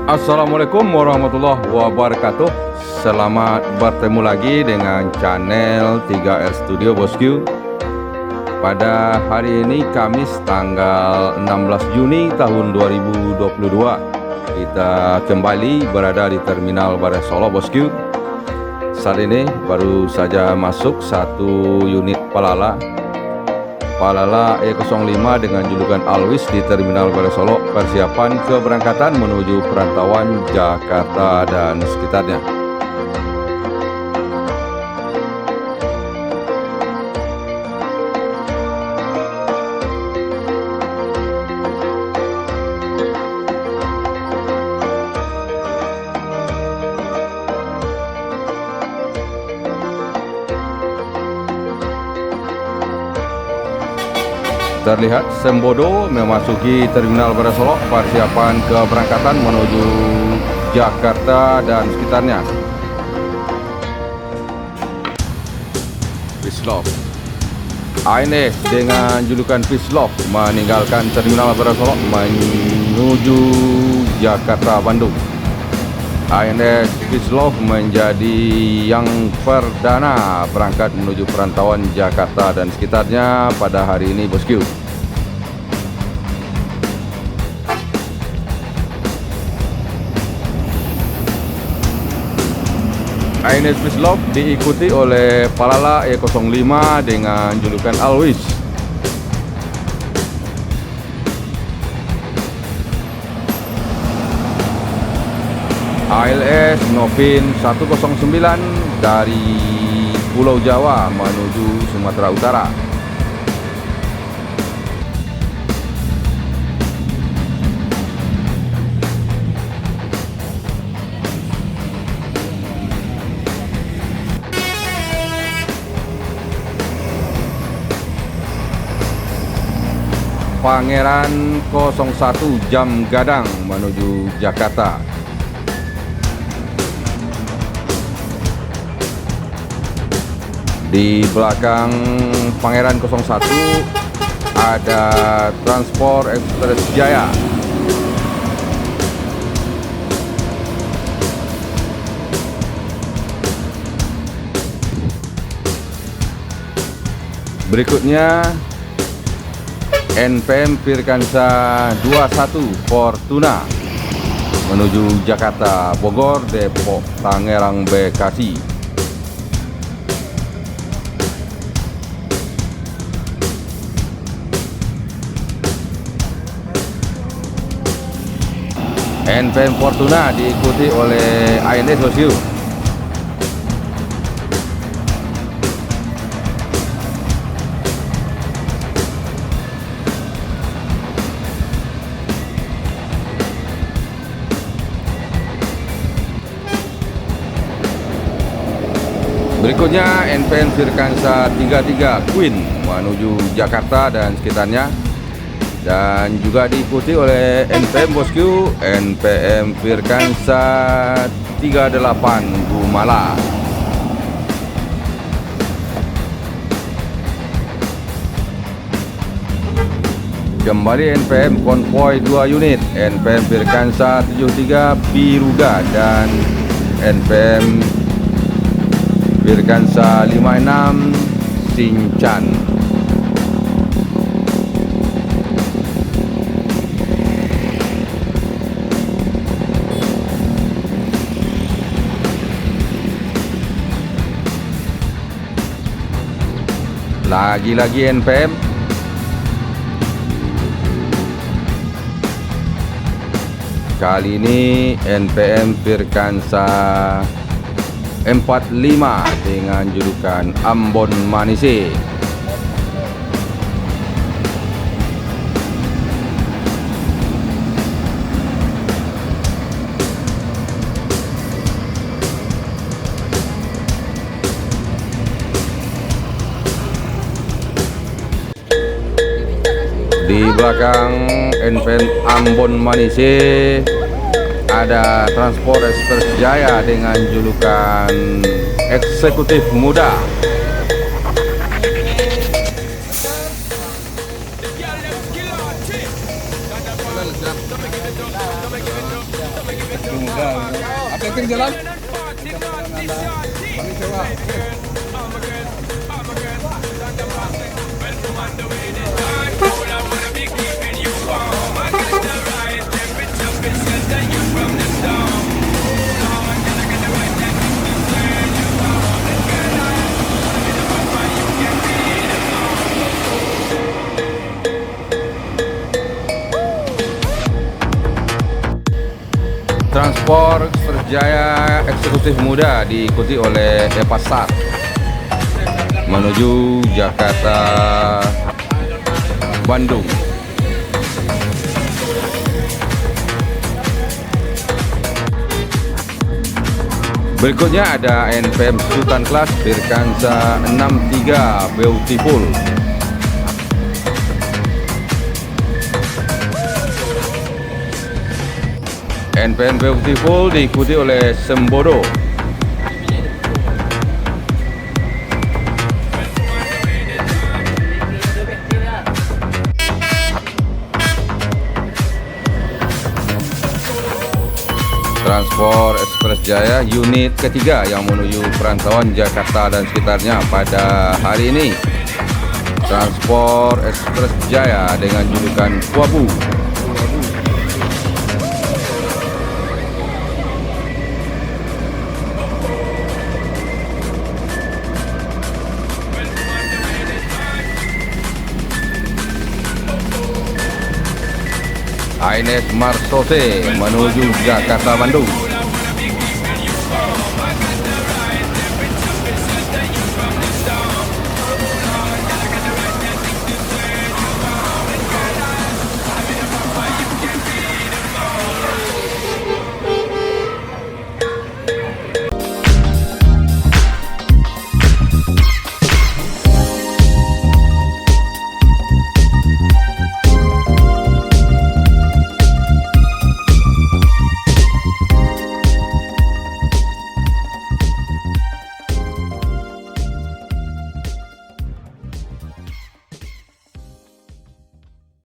Assalamualaikum warahmatullahi wabarakatuh. Selamat bertemu lagi dengan channel 3R Studio Bosku. Pada hari ini Kamis tanggal 16 Juni tahun 2022, kita kembali berada di Terminal Bareh Solo Bosku. Saat ini baru saja masuk satu unit Palala E05 dengan julukan Alwis di Terminal Bareh Solo, persiapan keberangkatan menuju perantauan Jakarta dan sekitarnya. Terlihat Sembodo memasuki Terminal Bareh Solo, persiapan keberangkatan menuju Jakarta dan sekitarnya. Fislov ANS dengan julukan Fislov meninggalkan Terminal Bareh Solo menuju Jakarta Bandung. ANS Fislov menjadi yang perdana berangkat menuju perantauan Jakarta dan sekitarnya pada hari ini bosku. ANS Fislov diikuti oleh Palala E05 dengan julukan Alwis. ALS Novin 109 dari Pulau Jawa menuju Sumatera Utara. Pangeran 01 Jam Gadang menuju Jakarta. Di belakang Pangeran 01 ada Transport Express Jaya. Berikutnya NPM Firkansa 21 Fortuna menuju Jakarta, Bogor, Depok, Tangerang, Bekasi. NPM Fortuna diikuti oleh ANS Bosku. Berikutnya NPM Firkansa 33 Queen menuju Jakarta dan sekitarnya, dan juga diikuti oleh NPM Bosku, NPM Firkansa 38 Gumala. Kembali NPM konvoi 2 unit, NPM Firkansa 73 Biruga dan NPM Firkansa 56 Sinchan. Lagi-lagi NPM. Kali ini NPM Firkansa 45 dengan julukan Ambon Manise. Di belakang NPM Ambon Manise ada Transport Express Jaya dengan julukan Eksekutif Muda. Oke jalan. Kami coba. Transport Jaya Eksekutif Muda diikuti oleh Epasar menuju Jakarta Bandung. Berikutnya ada NPM Sultan Class Firkansa 63 Beautiful. NPM Beautiful diikuti oleh Sembodo. Transport Express Jaya unit ketiga yang menuju perantauan Jakarta dan sekitarnya pada hari ini. Transport Express Jaya dengan julukan Kuabu. Ines Marsote menuju Jakarta Bandung.